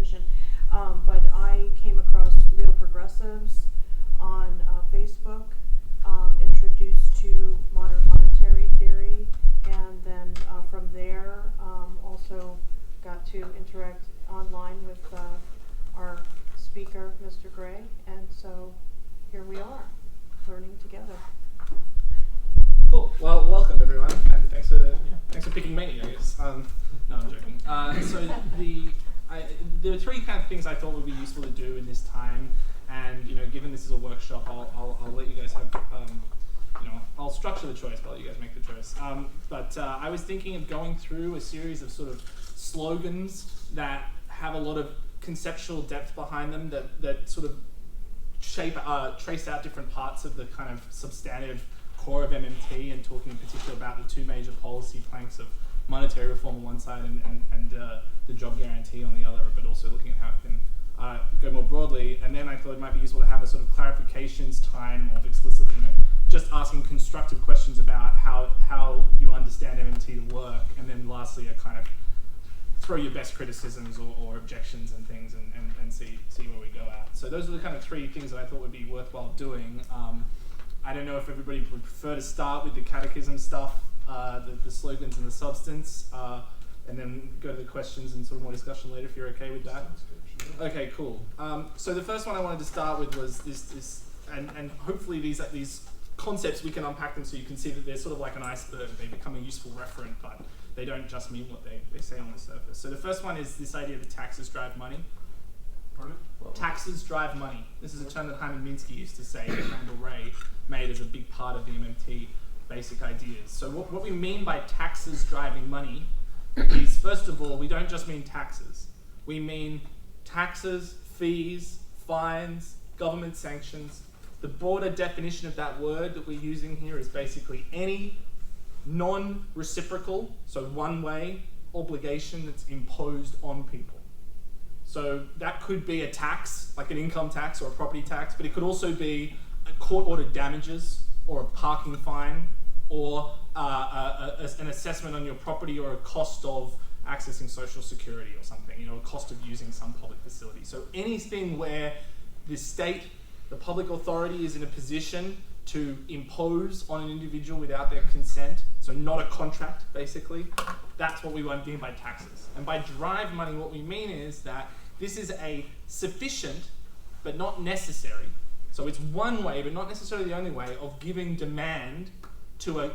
definition. But I came across Real Progressives on Facebook, introduced to modern monetary theory, and then from there also got to interact online with our speaker, Mr. Gray, and so here we are, learning together. Cool. Well, welcome everyone, and thanks for picking me, I guess. No, I'm joking. So there are three kind of things I thought would be useful to do in this time, and given this is a workshop, I'll let you guys have, I'll structure the choice, but I'll let you guys make the choice. But I was thinking of going through a series of sort of slogans that have a lot of conceptual depth behind them that sort of trace out different parts of the kind of substantive core of MMT, and talking in particular about the two major policy planks of monetary reform on one side and the job guarantee on the other, but also looking at how it can go more broadly. And then I thought it might be useful to have a sort of clarifications time of explicitly, just asking constructive questions about how you understand MMT to work, and then lastly a kind of throw your best criticisms or objections and things and see where we go at. So those are the kind of three things that I thought would be worthwhile doing. I don't know if everybody would prefer to start with the catechism stuff, the slogans and the substance, and then go to the questions and sort of more discussion later, if you're okay with that. Okay, cool. So the first one I wanted to start with was this and hopefully these concepts, we can unpack them so you can see that they're sort of like an iceberg. They become a useful referent, but they don't just mean what they say on the surface. So the first one is this idea that taxes drive money. Pardon? Taxes drive money. This is a term that Hyman Minsky used to say, that Randall Wray made as a big part of the MMT basic ideas. So what we mean by taxes driving money is, first of all, we don't just mean taxes. We mean taxes, fees, fines, government sanctions. The broader definition of that word that we're using here is basically any non-reciprocal, so one-way obligation that's imposed on people. So that could be a tax, like an income tax or a property tax, but it could also be a court-ordered damages or a parking fine or an assessment on your property or a cost of accessing Social Security or something, a cost of using some public facility. So anything where the state, the public authority, is in a position to impose on an individual without their consent, so not a contract, basically, that's what we mean by taxes. And by drive money, what we mean is that this is a sufficient, but not necessary, so it's one way, but not necessarily the only way, of giving demand to a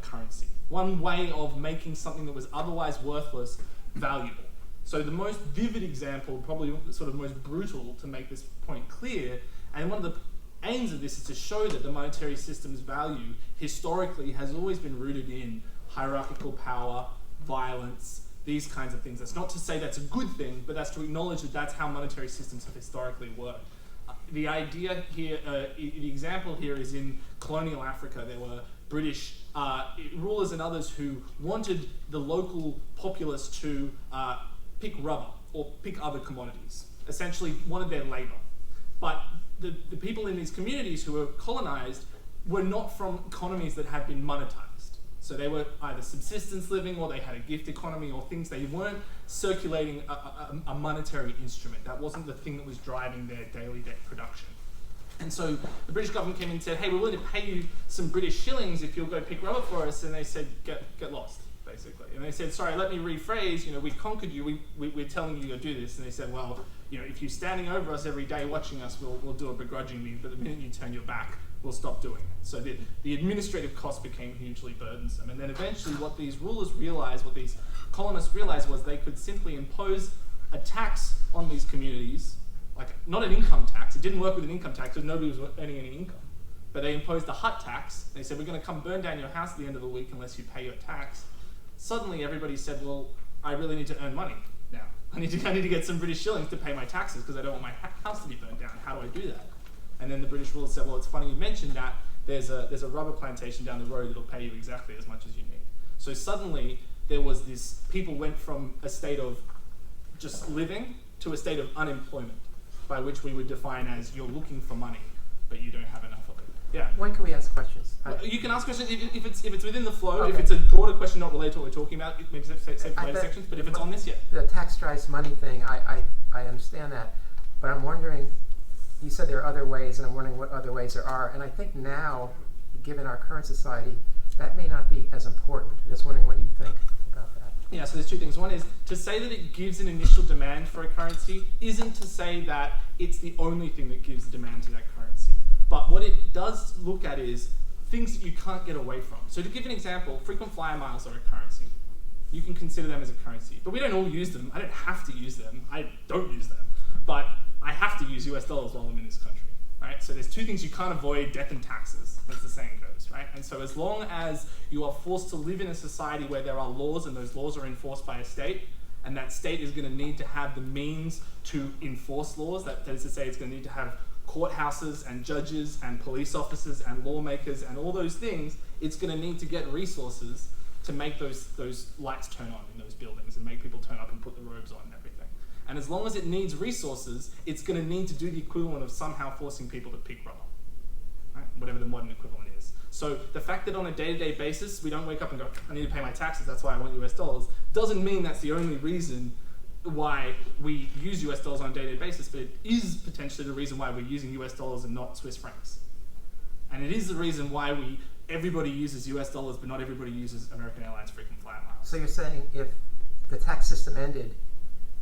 currency. One way of making something that was otherwise worthless valuable. So the most vivid example, probably sort of most brutal to make this point clear, and one of the aims of this is to show that the monetary system's value historically has always been rooted in hierarchical power, violence, these kinds of things. That's not to say that's a good thing, but that's to acknowledge that that's how monetary systems have historically worked. The idea here, the example here is in colonial Africa. There were British rulers and others who wanted the local populace to pick rubber or pick other commodities, essentially wanted their labor. But the people in these communities who were colonized were not from economies that had been monetized. So they were either subsistence living, or they had a gift economy, or things. They weren't circulating a monetary instrument. That wasn't the thing that was driving their daily production. And so the British government came in and said, hey, we're willing to pay you some British shillings if you'll go pick rubber for us. And they said, get lost, basically. And they said, sorry, let me rephrase, we conquered you, we're telling you to do this. And they said, well, if you're standing over us every day watching us, we'll do it begrudgingly, but the minute you turn your back, we'll stop doing it. So the administrative cost became hugely burdensome. And then eventually what these rulers realized, what these colonists realized, was they could simply impose a tax on these communities, like not an income tax. It didn't work with an income tax because nobody was earning any income. But they imposed a hut tax. They said, we're going to come burn down your house at the end of the week unless you pay your tax. Suddenly everybody said, well, I really need to earn money now. I need to get some British shillings to pay my taxes because I don't want my house to be burned down. How do I do that? And then the British rulers said, well, it's funny you mentioned that. There's a rubber plantation down the road that'll pay you exactly as much as you need. So suddenly there was this, people went from a state of just living to a state of unemployment, by which we would define as you're looking for money, but you don't have enough of it. Yeah. When can we ask questions? You can ask questions if it's within the flow. Okay. If it's a broader question not related to what we're talking about, maybe save for later sections. But if it's on this, yeah. The tax-drives money thing, I understand that, but I'm wondering. You said there are other ways, and I'm wondering what other ways there are. And I think now, given our current society, that may not be as important. Just wondering what you think about that. Yeah, so there's two things. One is to say that it gives an initial demand for a currency isn't to say that it's the only thing that gives the demand to that currency. But what it does look at is things that you can't get away from. So to give an example, frequent flyer miles are a currency. You can consider them as a currency. But we don't all use them. I don't have to use them. I don't use them. But I have to use US dollars while I'm in this country. Right? So there's two things you can't avoid: death and taxes, as the saying goes, right? And so as long as you are forced to live in a society where there are laws and those laws are enforced by a state, and that state is going to need to have the means to enforce laws, that is to say it's going to need to have courthouses and judges and police officers and lawmakers and all those things, it's going to need to get resources to make those lights turn on in those buildings and make people turn up and put the robes on and everything. And as long as it needs resources, it's going to need to do the equivalent of somehow forcing people to pick rubber, right? Whatever the modern equivalent is. So the fact that on a day-to-day basis, we don't wake up and go, I need to pay my taxes, that's why I want US dollars, doesn't mean that's the only reason why we use US dollars on a day-to-day basis, but it is potentially the reason why we're using US dollars and not Swiss francs. And it is the reason why everybody uses US dollars, but not everybody uses American Airlines frequent flyer miles. So you're saying if the tax system ended,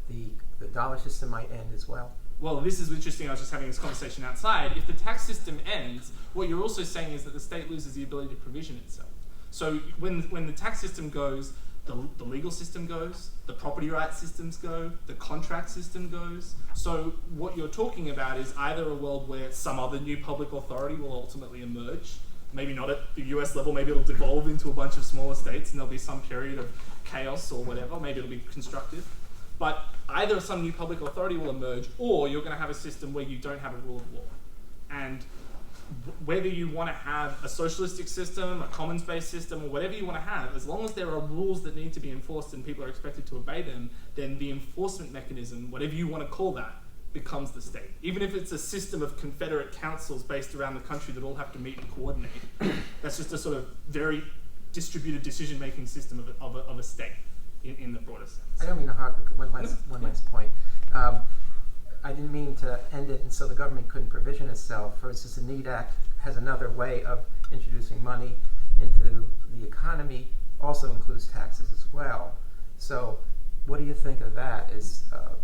the dollar system might end as well? Well, this is interesting. I was just having this conversation outside. If the tax system ends, what you're also saying is that the state loses the ability to provision itself. So when the tax system goes, the legal system goes, the property rights systems go, the contract system goes. So what you're talking about is either a world where some other new public authority will ultimately emerge, maybe not at the US level, maybe it'll devolve into a bunch of smaller states and there'll be some period of chaos or whatever, maybe it'll be constructive. But either some new public authority will emerge, or you're going to have a system where you don't have a rule of law. And whether you want to have a socialistic system, a commons-based system, or whatever you want to have, as long as there are rules that need to be enforced and people are expected to obey them, then the enforcement mechanism, whatever you want to call that, becomes the state. Even if it's a system of confederate councils based around the country that all have to meet and coordinate, that's just a sort of very distributed decision-making system of a state. In the broader sense. I don't mean to harp, one last point. I didn't mean to end it and so the government couldn't provision itself. For instance, the NEED Act has another way of introducing money into the economy, also includes taxes as well. So what do you think of that? So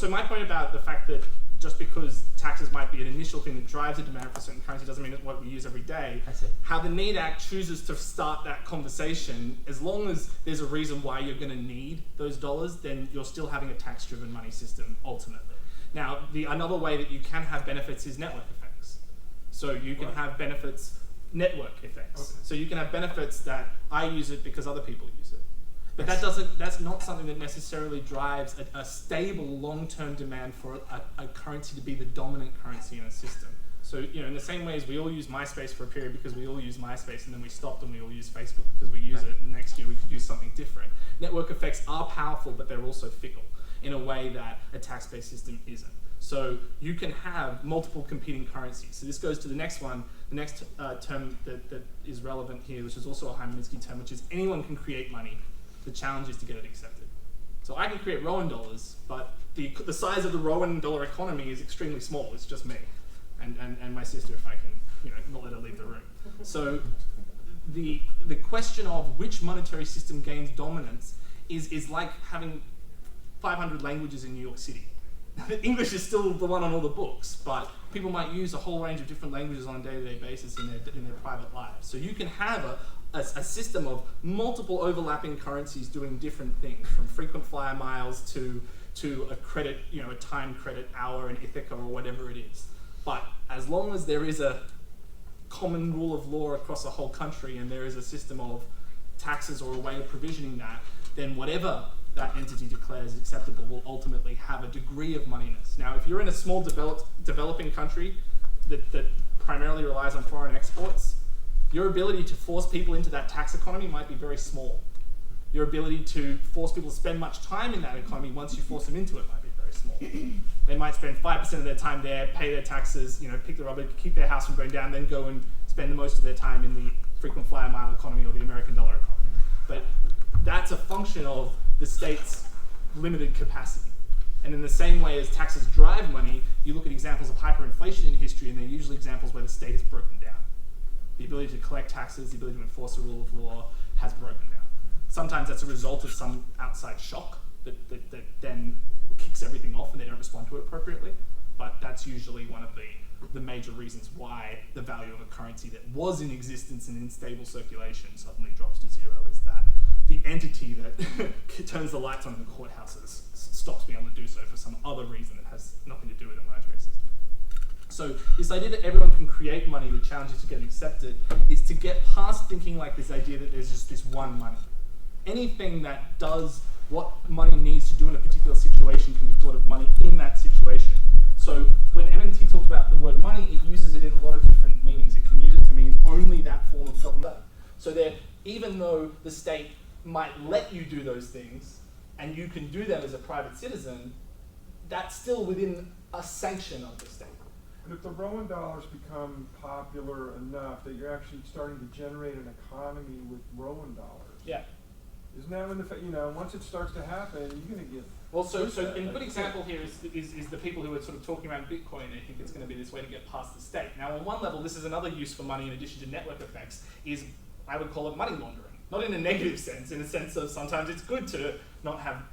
my point about the fact that just because taxes might be an initial thing that drives a demand for a certain currency doesn't mean it's what we use every day. How the NEED Act chooses to start that conversation, as long as there's a reason why you're going to need those dollars, then you're still having a tax-driven money system ultimately. Now, another way that you can have benefits is network effects. So you can have benefits, network effects. Okay. So you can have benefits that I use it because other people use it. But that's not something that necessarily drives a stable long-term demand for a currency to be the dominant currency in a system. So, in the same way as we all use MySpace for a period because we all use MySpace and then we stopped and we all use Facebook because we use it and next year we could use something different. Network effects are powerful, but they're also fickle in a way that a tax-based system isn't. So you can have multiple competing currencies. So this goes to the next one, the next term that is relevant here, which is also a Hyman-Minsky term, which is anyone can create money. The challenge is to get it accepted. So I can create Rowan dollars, but the size of the Rowan dollar economy is extremely small. It's just me and my sister, if I can, not let her leave the room. So the question of which monetary system gains dominance is like having 500 languages in New York City. English is still the one on all the books, but people might use a whole range of different languages on a day-to-day basis in their private lives. So you can have a system of multiple overlapping currencies doing different things, from frequent flyer miles to a credit, a time credit hour in Ithaca or whatever it is. But as long as there is a common rule of law across a whole country and there is a system of taxes or a way of provisioning that, then whatever that entity declares acceptable will ultimately have a degree of moneyness. Now, if you're in a small developing country that primarily relies on foreign exports, your ability to force people into that tax economy might be very small. Your ability to force people to spend much time in that economy once you force them into it might be very small. They might spend 5% of their time there, pay their taxes, pick the rubber, keep their house from going down, then go and spend most of their time in the frequent flyer mile economy or the American dollar economy. But that's a function of the state's limited capacity. And in the same way as taxes drive money, you look at examples of hyperinflation in history, and they're usually examples where the state has broken down. The ability to collect taxes, the ability to enforce the rule of law has broken down. Sometimes that's a result of some outside shock that then kicks everything off and they don't respond to it appropriately. But that's usually one of the major reasons why the value of a currency that was in existence and in stable circulation suddenly drops to zero, is that the entity that turns the lights on in the courthouses stops being able to do so for some other reason that has nothing to do with the monetary system. So this idea that everyone can create money, the challenge is to get it accepted, is to get past thinking like this idea that there's just this one money. Anything that does what money needs to do in a particular situation can be thought of money in that situation. So when MMT talked about the word money, it uses it in a lot of different meanings. It can use it to mean only that form of government. So that even though the state might let you do those things, and you can do them as a private citizen, that's still within a sanction of the state. But if the Rowan dollars become popular enough that you're actually starting to generate an economy with Rowan dollars, Yeah. isn't that when once it starts to happen, you're going to get... Well, so a good example here is the people who are sort of talking around Bitcoin. I think it's going to be this way to get past the state. Now, on one level, this is another use for money in addition to network effects, is I would call it money laundering. Not in a negative sense, in a sense of sometimes it's good to not have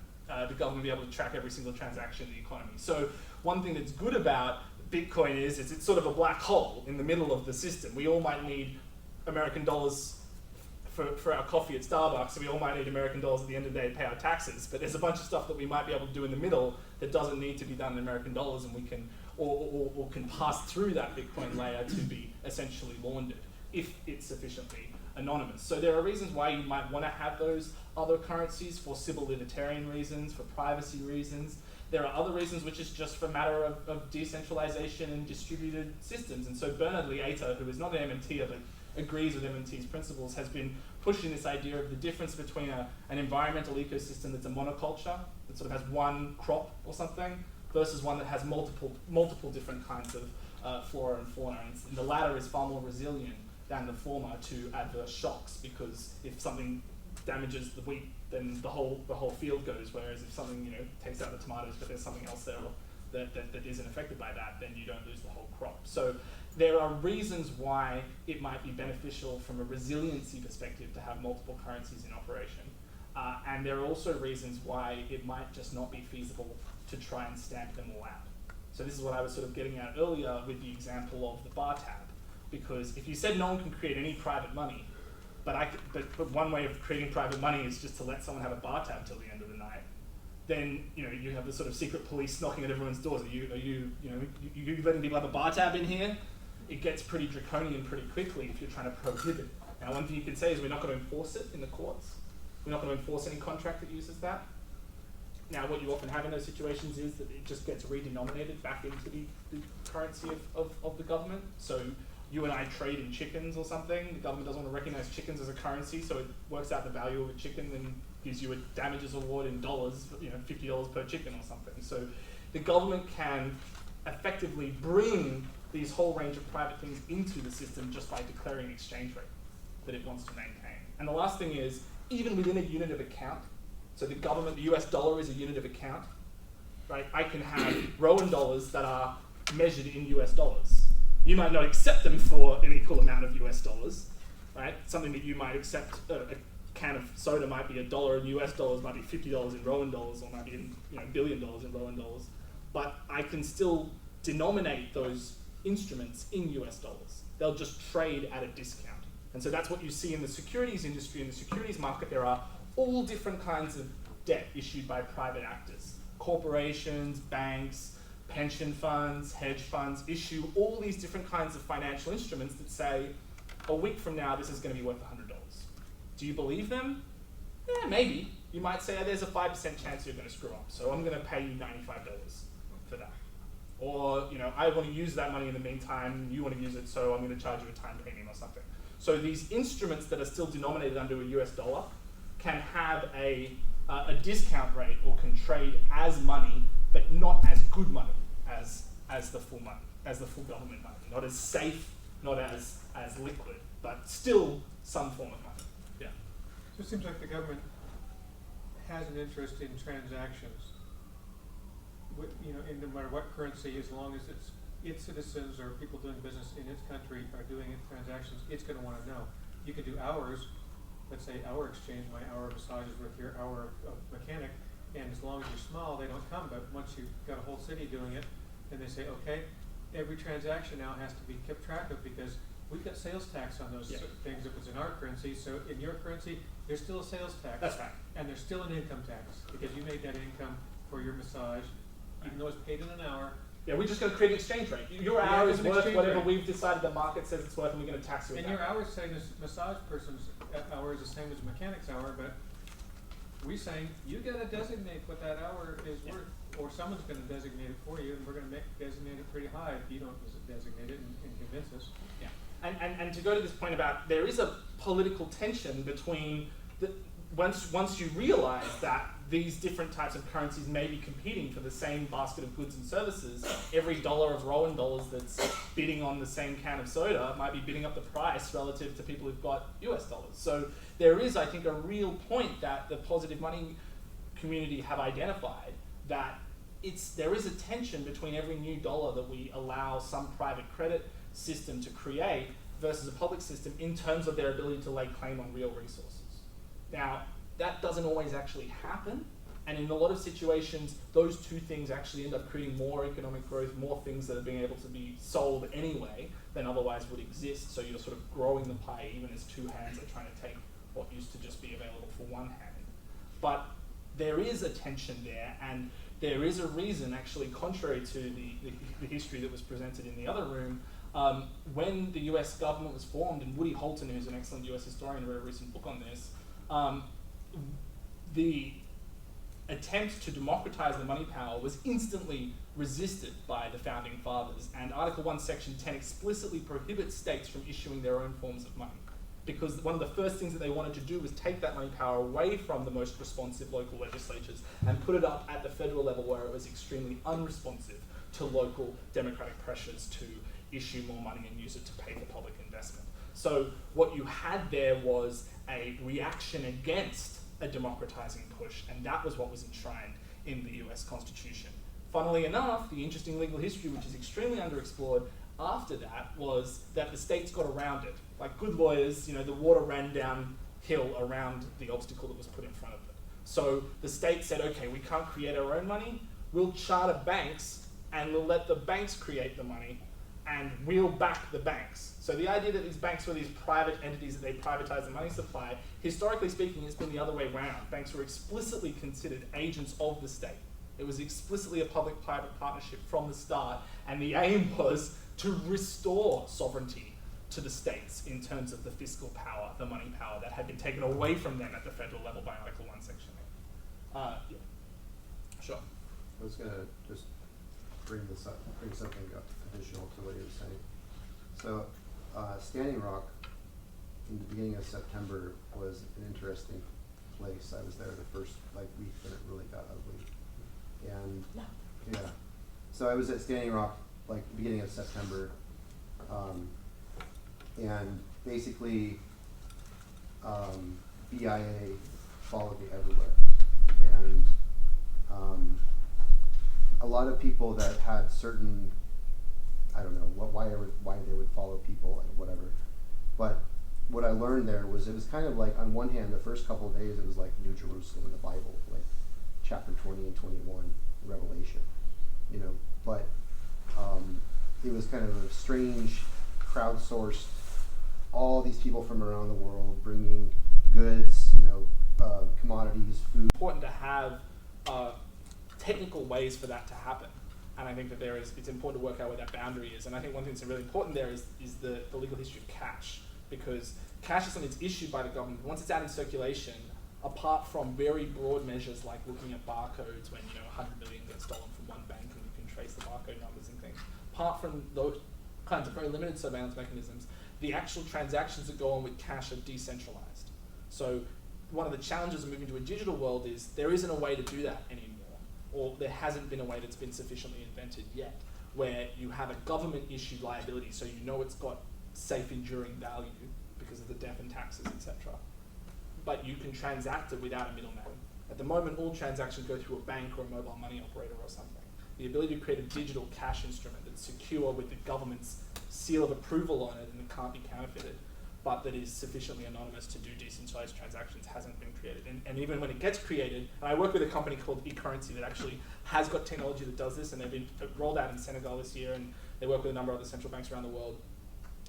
the government be able to track every single transaction in the economy. So one thing that's good about Bitcoin is it's sort of a black hole in the middle of the system. We all might need American dollars for our coffee at Starbucks, so we all might need American dollars at the end of the day to pay our taxes, but there's a bunch of stuff that we might be able to do in the middle that doesn't need to be done in American dollars, and we can or can pass through that Bitcoin layer to be essentially laundered if it's sufficiently anonymous. So there are reasons why you might want to have those other currencies for civil libertarian reasons, for privacy reasons. There are other reasons which is just for matter of decentralization and distributed systems. And so Bernard Lieta, who is not an MMTer but agrees with MMT's principles, has been pushing this idea of the difference between an environmental ecosystem that's a monoculture, that sort of has one crop or something, versus one that has multiple different kinds of flora and fauna. And the latter is far more resilient than the former to adverse shocks, because if something damages the wheat, then the whole field goes. Whereas if something takes out the tomatoes, but there's something else there that isn't affected by that, then you don't lose the whole crop. So there are reasons why it might be beneficial from a resiliency perspective to have multiple currencies in operation, and there are also reasons why it might just not be feasible to try and stamp them all out. So this is what I was sort of getting at earlier with the example of the bar tab. Because if you said no one can create any private money, but one way of creating private money is just to let someone have a bar tab till the end of the night, then you have the sort of secret police knocking at everyone's doors. Are you letting people have a bar tab in here? It gets pretty draconian pretty quickly if you're trying to prohibit. Now, one thing you can say is we're not going to enforce it in the courts. We're not going to enforce any contract that uses that. Now, what you often have in those situations is that it just gets redenominated back into the currency of the government. So you and I trade in chickens or something. The government doesn't want to recognize chickens as a currency, so it works out the value of a chicken and gives you a damages award in dollars, $50 per chicken or something. So the government can effectively bring these whole range of private things into the system just by declaring an exchange rate that it wants to maintain. And the last thing is, even within a unit of account, so the government, the US dollar is a unit of account, right? I can have Rowan dollars that are measured in US dollars. You might not accept them for an equal amount of US dollars, right? Something that you might accept, a can of soda might be $1 in US dollars, might be $50 in Rowan dollars, or might be $1 billion in Rowan dollars. But I can still denominate those instruments in US dollars. They'll just trade at a discount. And so that's what you see in the securities industry. In the securities market, there are all different kinds of debt issued by private actors. Corporations, banks, pension funds, hedge funds issue all these different kinds of financial instruments that say, a week from now, this is going to be worth $100. Do you believe them? Yeah, maybe. You might say, there's a 5% chance you're going to screw up, so I'm going to pay you $95 for that. Or, I want to use that money in the meantime, you want to use it, so I'm going to charge you a time premium or something. So these instruments that are still denominated under a US dollar can have a discount rate or can trade as money, but not as good money as the full money, as the full government money. Not as safe, not as liquid, but still some form of money. Yeah. So it seems like the government has an interest in transactions, in no matter what currency, as long as its citizens or people doing business in its country are doing its transactions, it's going to want to know. You could do hours, let's say hour exchange, my hour of massage is worth your hour of mechanic, and as long as you're small, they don't come. But once you've got a whole city doing it, then they say, okay, every transaction now has to be kept track of because we've got sales tax on those things if it's in our currency. So in your currency, there's still a sales tax. That's right. And there's still an income tax because you made that income for your massage, even though it's paid in an hour. Yeah, we're just going to create an exchange rate. Your hour is worth whatever we've decided the market says it's worth, and we're going to tax you. And your hour is saying this massage person's hour is the same as a mechanic's hour, but we're saying you got to designate what that hour is worth, or someone's going to designate it for you, and we're going to designate it pretty high if you don't designate it and convince us. Yeah, and to go to this point about there is a political tension between once you realize that these different types of currencies may be competing for the same basket of goods and services, every dollar of Rowan dollars that's bidding on the same can of soda might be bidding up the price relative to people who've got US dollars. So there is, I think, a real point that the positive money community have identified that there is a tension between every new dollar that we allow some private credit system to create versus a public system in terms of their ability to lay claim on real resources. Now, that doesn't always actually happen, and in a lot of situations, those two things actually end up creating more economic growth, more things that are being able to be sold anyway than otherwise would exist, so you're sort of growing the pie even as two hands are trying to take what used to just be available for one hand. But there is a tension there, and there is a reason, actually, contrary to the history that was presented in the other room, when the US government was formed, and Woody Holton, who's an excellent US historian, wrote a recent book on this, the attempt to democratize the money power was instantly resisted by the founding fathers, and Article 1, Section 10 explicitly prohibits states from issuing their own forms of money, because one of the first things that they wanted to do was take that money power away from the most responsive local legislatures and put it up at the federal level where it was extremely unresponsive to local democratic pressures to issue more money and use it to pay for public investment. So what you had there was a reaction against a democratizing push, and that was what was enshrined in the US Constitution. Funnily enough, the interesting legal history, which is extremely underexplored after that, was that the states got around it. Like good lawyers, the water ran downhill around the obstacle that was put in front of them. So the state said, okay, we can't create our own money, we'll charter banks, and we'll let the banks create the money, and we'll back the banks. So the idea that these banks were these private entities that they privatize the money supply, historically speaking, has been the other way around. Banks were explicitly considered agents of the state. It was explicitly a public-private partnership from the start, and the aim was to restore sovereignty to the states in terms of the fiscal power, the money power that had been taken away from them at the federal level by Article 1, Section 8. Yeah. Sure. I was going to just bring something up additional to what you were saying. So, Standing Rock, in the beginning of September, was an interesting place. I was there the first week that it really got ugly, and yeah. So I was at Standing Rock beginning of September, and basically BIA followed me everywhere, and a lot of people that had certain, I don't know why they would follow people and whatever, but what I learned there was it was kind of like, on one hand, the first couple of days it was like New Jerusalem in the Bible, like chapter 20 and 21, Revelation, but it was kind of a strange, crowdsourced, all these people from around the world bringing goods, commodities, food. Important to have technical ways for that to happen. And I think that it's important to work out where that boundary is. And I think one thing that's really important there is the legal history of cash, because cash is something that's issued by the government. Once it's out in circulation, apart from very broad measures like looking at barcodes when 100 million gets stolen from one bank and you can trace the barcode numbers and things, apart from those kinds of very limited surveillance mechanisms, the actual transactions that go on with cash are decentralized. So one of the challenges of moving to a digital world is there isn't a way to do that anymore, or there hasn't been a way that's been sufficiently invented yet, where you have a government-issued liability, so it's got safe, enduring value because of the death and taxes, etc. But you can transact it without a middleman. At the moment, all transactions go through a bank or a mobile money operator or something. The ability to create a digital cash instrument that's secure with the government's seal of approval on it and it can't be counterfeited, but that is sufficiently anonymous to do decentralized transactions hasn't been created. And even when it gets created, and I work with a company called eCurrency that actually has got technology that does this, and they've been rolled out in Senegal this year, and they work with a number of other central banks around the world.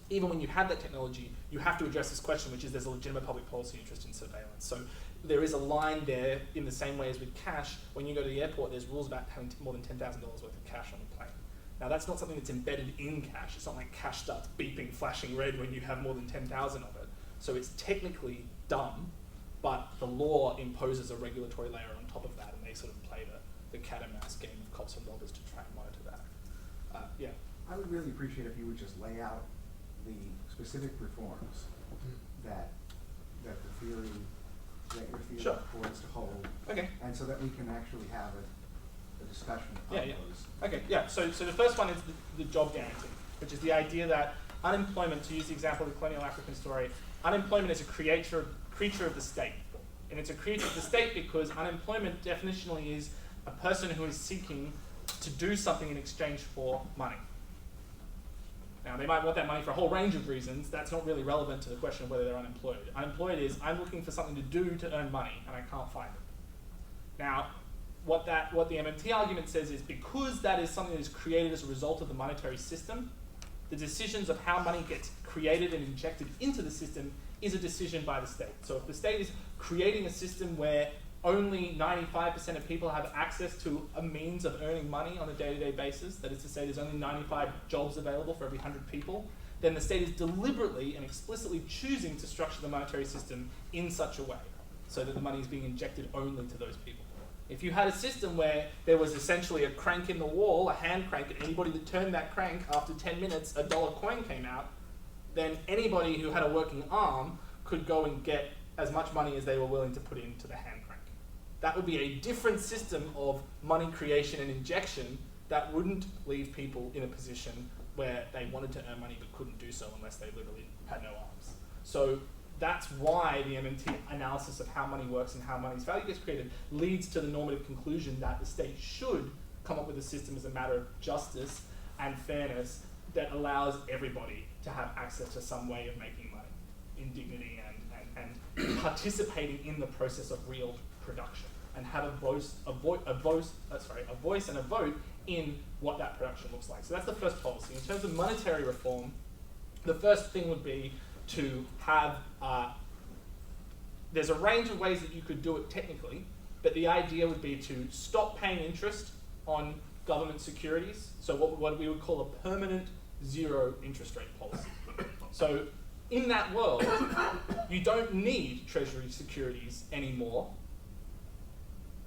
Even when you have that technology, you have to address this question, which is there's a legitimate public policy interest in surveillance. So there is a line there in the same way as with cash. When you go to the airport, there's rules about having more than $10,000 worth of cash on the plane. Now that's not something that's embedded in cash. It's not like cash starts beeping, flashing red when you have more than 10,000 of it. So it's technically dumb, but the law imposes a regulatory layer on top of that, and they sort of play the cat and mouse game of cops and robbers to try and monitor that. Yeah. I would really appreciate if you would just lay out the specific reforms that your theory Sure. purports to hold, Okay. and so that we can actually have a discussion on Yeah. those. Okay, yeah, so the first one is the job guarantee, which is the idea that unemployment, to use the example of the colonial African story, unemployment is a creature of the state. And it's a creature of the state because unemployment definitionally is a person who is seeking to do something in exchange for money. Now, they might want that money for a whole range of reasons. That's not really relevant to the question of whether they're unemployed. Unemployed is, I'm looking for something to do to earn money, and I can't find it. Now, what the MMT argument says is because that is something that is created as a result of the monetary system, the decisions of how money gets created and injected into the system is a decision by the state. So if the state is creating a system where only 95% of people have access to a means of earning money on a day-to-day basis, that is to say there's only 95 jobs available for every 100 people, then the state is deliberately and explicitly choosing to structure the monetary system in such a way so that the money is being injected only to those people. If you had a system where there was essentially a crank in the wall, a hand crank, and anybody that turned that crank after 10 minutes, a dollar coin came out, then anybody who had a working arm could go and get as much money as they were willing to put into the hand crank. That would be a different system of money creation and injection that wouldn't leave people in a position where they wanted to earn money but couldn't do so unless they literally had no arms. So that's why the MMT analysis of how money works and how money's value gets created leads to the normative conclusion that the state should come up with a system as a matter of justice and fairness that allows everybody to have access to some way of making money in dignity and participating in the process of real production and have a voice and a vote in what that production looks like. So that's the first policy. In terms of monetary reform, the first thing would be to have, there's a range of ways that you could do it technically, but the idea would be to stop paying interest on government securities, so what we would call a permanent zero interest rate policy. So in that world, you don't need treasury securities anymore.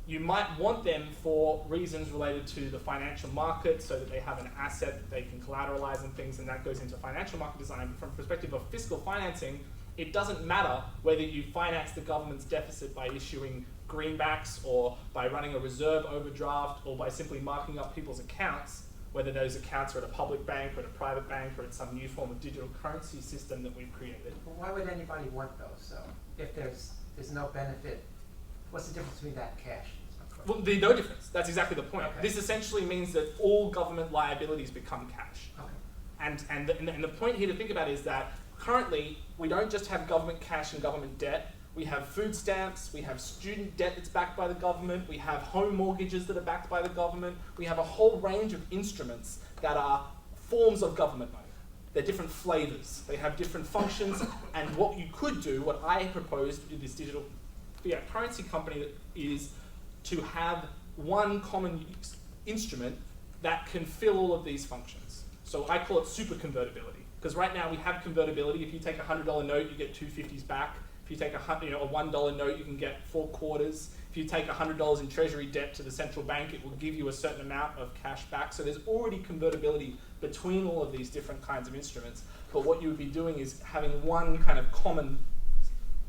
You might want them for reasons related to the financial market so that they have an asset that they can collateralize and things, and that goes into financial market design. But from the perspective of fiscal financing, it doesn't matter whether you finance the government's deficit by issuing greenbacks or by running a reserve overdraft or by simply marking up people's accounts, whether those accounts are at a public bank or at a private bank or at some new form of digital currency system that we've created. Well, why would anybody want those, though? If there's no benefit, what's the difference between that and cash? Well, there's no difference. That's exactly the point. Okay. This essentially means that all government liabilities become cash. Okay. And the point here to think about is that currently we don't just have government cash and government debt. We have food stamps, we have student debt that's backed by the government, we have home mortgages that are backed by the government, we have a whole range of instruments that are forms of government money. They're different flavors, they have different functions, and what you could do, what I proposed in this digital fiat currency company is to have one common instrument that can fill all of these functions. So I call it super convertibility, because right now we have convertibility. If you take a $100 note, you get 250s back. If you take a $1 note, you can get 4 quarters. If you take $100 in treasury debt to the central bank, it will give you a certain amount of cash back. So there's already convertibility between all of these different kinds of instruments. But what you would be doing is having one kind of common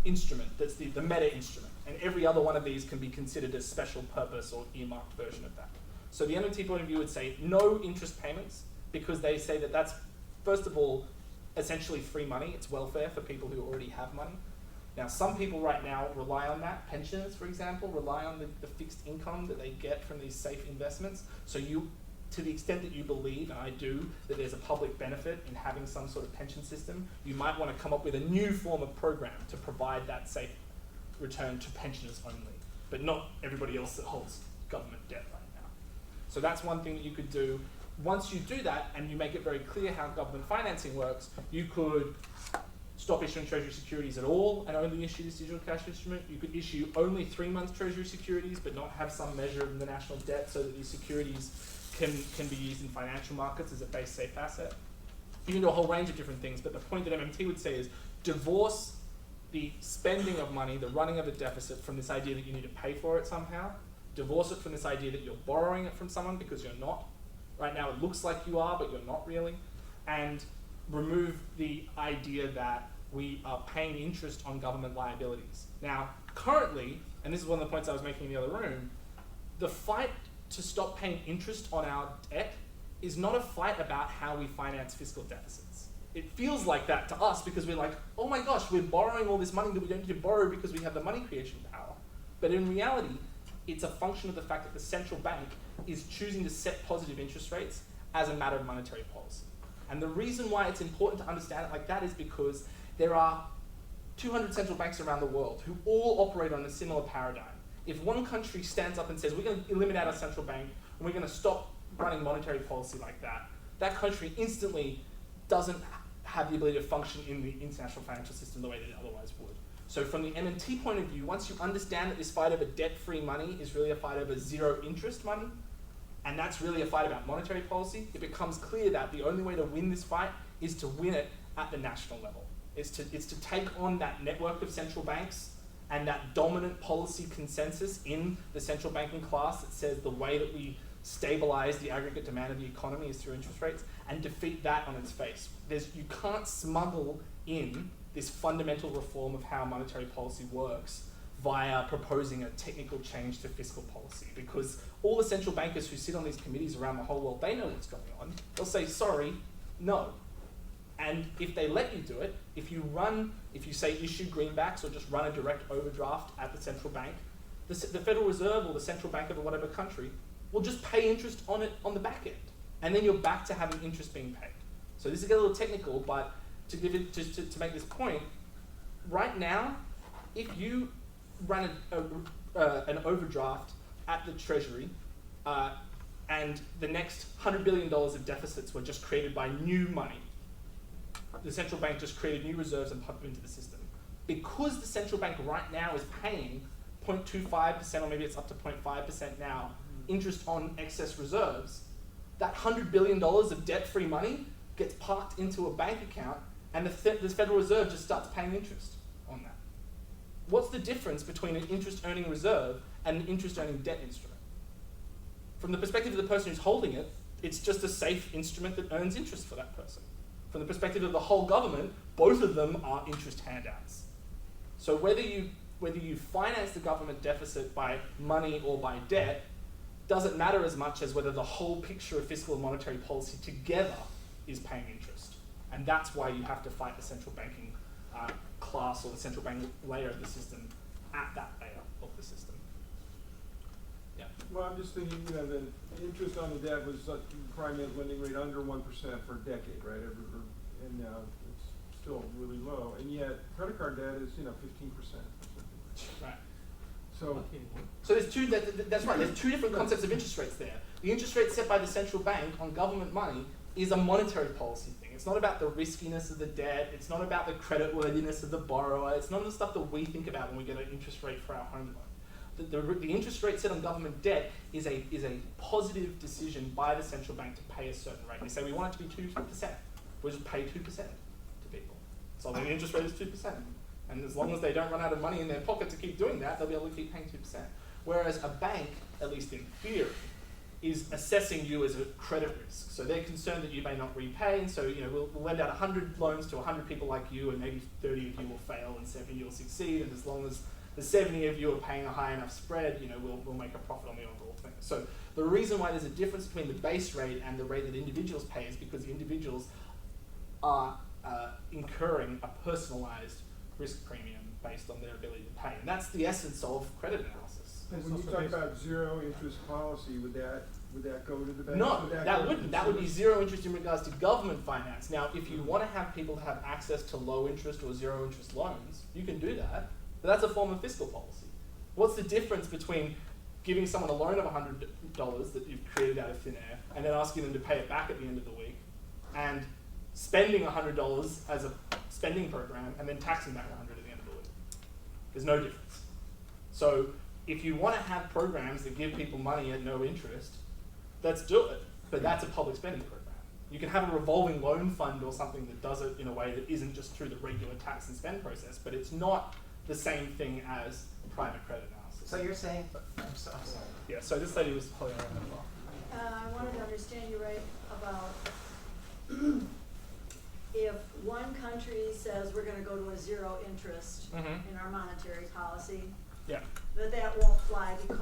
instrument that's the meta instrument. And every other one of these can be considered a special purpose or earmarked version of that. So the MMT point of view would say no interest payments, because they say that that's, first of all, essentially free money. It's welfare for people who already have money. Now, some people right now rely on that. Pensioners, for example, rely on the fixed income that they get from these safe investments. So you, to the extent that you believe, and I do, that there's a public benefit in having some sort of pension system, you might want to come up with a new form of program to provide that safe return to pensioners only, but not everybody else that holds government debt right now. So that's one thing that you could do. Once you do that and you make it very clear how government financing works, you could stop issuing treasury securities at all and only issue this digital cash instrument. You could issue only 3-month treasury securities but not have some measure of the national debt so that these securities can be used in financial markets as a base safe asset. You can do a whole range of different things, but the point that MMT would say is divorce the spending of money, the running of a deficit, from this idea that you need to pay for it somehow. Divorce it from this idea that you're borrowing it from someone, because you're not. Right now it looks like you are, but you're not really. And remove the idea that we are paying interest on government liabilities. Now, currently, and this is one of the points I was making in the other room, the fight to stop paying interest on our debt is not a fight about how we finance fiscal deficits. It feels like that to us because we're like, oh my gosh, we're borrowing all this money that we don't need to borrow because we have the money creation power. But in reality, it's a function of the fact that the central bank is choosing to set positive interest rates as a matter of monetary policy. And the reason why it's important to understand it like that is because there are 200 central banks around the world who all operate on a similar paradigm. If one country stands up and says, we're going to eliminate our central bank and we're going to stop running monetary policy like that, that country instantly doesn't have the ability to function in the international financial system the way that it otherwise would. So from the MMT point of view, once you understand that this fight over debt-free money is really a fight over zero interest money, and that's really a fight about monetary policy, it becomes clear that the only way to win this fight is to win it at the national level. It's to take on that network of central banks and that dominant policy consensus in the central banking class that says the way that we stabilize the aggregate demand of the economy is through interest rates, and defeat that on its face. You can't smuggle in this fundamental reform of how monetary policy works via proposing a technical change to fiscal policy, because all the central bankers who sit on these committees around the whole world, they know what's going on. They'll say, sorry, no. And if they let you do it, if you say issue greenbacks or just run a direct overdraft at the central bank, the Federal Reserve or the central bank of whatever country will just pay interest on it on the back end. And then you're back to having interest being paid. So this is a little technical, but to give it, just to make this point, right now, if you run an overdraft at the Treasury, and the next $100 billion of deficits were just created by new money, the central bank just created new reserves and pumped them into the system. Because the central bank right now is paying 0.25%, or maybe it's up to 0.5% now, interest on excess reserves, that $100 billion of debt-free money gets parked into a bank account, and the Federal Reserve just starts paying interest on that. What's the difference between an interest-earning reserve and an interest-earning debt instrument? From the perspective of the person who's holding it, it's just a safe instrument that earns interest for that person. From the perspective of the whole government, both of them are interest handouts. So whether you finance the government deficit by money or by debt doesn't matter as much as whether the whole picture of fiscal and monetary policy together is paying interest. And that's why you have to fight the central banking class or the central bank layer of the system at that layer of the system. Yeah. Well, I'm just thinking, the interest on the debt was prime lending rate under 1% for a decade, right? And now it's still really low. And yet, credit card debt is, 15% or something. Right. So there's two, that's right, there's two different concepts of interest rates there. The interest rate set by the central bank on government money is a monetary policy thing. It's not about the riskiness of the debt, it's not about the creditworthiness of the borrower, it's none of the stuff that we think about when we get an interest rate for our home loan. The interest rate set on government debt is a positive decision by the central bank to pay a certain rate. They say we want it to be 2%. We'll just pay 2% to people. So the interest rate is 2%. And as long as they don't run out of money in their pocket to keep doing that, they'll be able to keep paying 2%. Whereas a bank, at least in theory, is assessing you as a credit risk. So they're concerned that you may not repay, and so we'll lend out 100 loans to 100 people like you, and maybe 30 of you will fail and 70 will succeed, and as long as the 70 of you are paying a high enough spread, we'll make a profit on the overall thing. So the reason why there's a difference between the base rate and the rate that individuals pay is because the individuals are incurring a personalized risk premium based on their ability to pay. And that's the essence of credit analysis. And It's when you also talk based- about zero interest policy, would that go to the bank? No, Would that go to wouldn't. That would be consumers? zero interest in regards to government finance. Now, if you want to have people have access to low interest or zero interest loans, you can do that. But that's a form of fiscal policy. What's the difference between giving someone a loan of $100 that you've created out of thin air and then asking them to pay it back at the end of the week, and spending $100 as a spending program and then taxing back $100 at the end of the week? There's no difference. So if you want to have programs that give people money at no interest, let's do it. But that's a public spending program. You can have a revolving loan fund or something that does it in a way that isn't just through the regular tax and spend process, but it's not the same thing as private credit analysis. So you're saying, I'm sorry. Yeah, so this lady was holding her hand up. I wanted to understand you right about if one country says we're gonna go to a zero interest Mhm. in our monetary policy, Yeah. that won't fly because